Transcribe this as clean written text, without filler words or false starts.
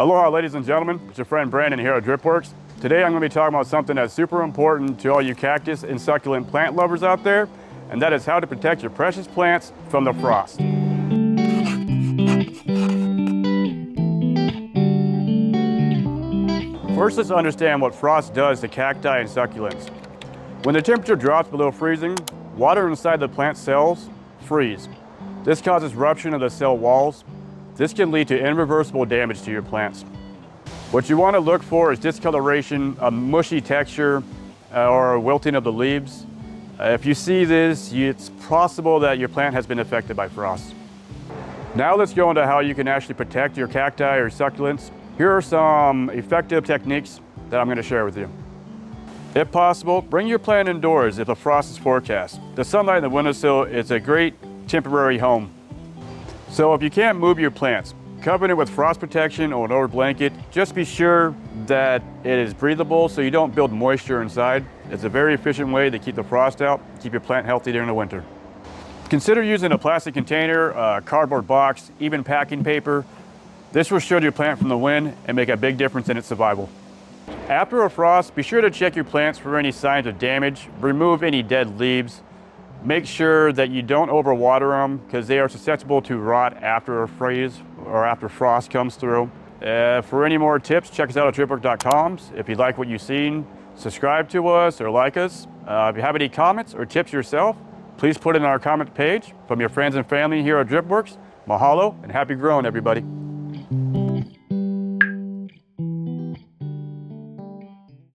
Aloha, ladies and gentlemen. It's your friend Brandon here at DripWorks. Today I'm going to be talking about something that's super important to all you cactus and succulent plant lovers out there, and that is how to protect your precious plants from the frost. First, let's understand what frost does to cacti and succulents. When the temperature drops below freezing, water inside the plant cells freeze. This causes rupture of the cell walls. This can lead to irreversible damage to your plants. What you want to look for is discoloration, a mushy texture, or a wilting of the leaves. If you see this, it's possible that your plant has been affected by frost. Now let's go into how you can actually protect your cacti or succulents. Here are some effective techniques that I'm going to share with you. If possible, bring your plant indoors if a frost is forecast. The sunlight in the windowsill is a great temporary home. So if you can't move your plants, cover it with frost protection or an over blanket. Just be sure that it is breathable so you don't build moisture inside. It's a very efficient way to keep the frost out, keep your plant healthy during the winter. Consider using a plastic container, a cardboard box, even packing paper. This will shield your plant from the wind and make a big difference in its survival. After a frost, be sure to check your plants for any signs of damage. Remove any dead leaves. Make sure that you don't overwater them because they are susceptible to rot after a freeze or after frost comes through. For any more tips, check us out at dripworks.com. If you like what you've seen, subscribe to us or like us. If you have any comments or tips yourself, please put it in our comment page. From your friends and family here at DripWorks, mahalo and happy growing, everybody.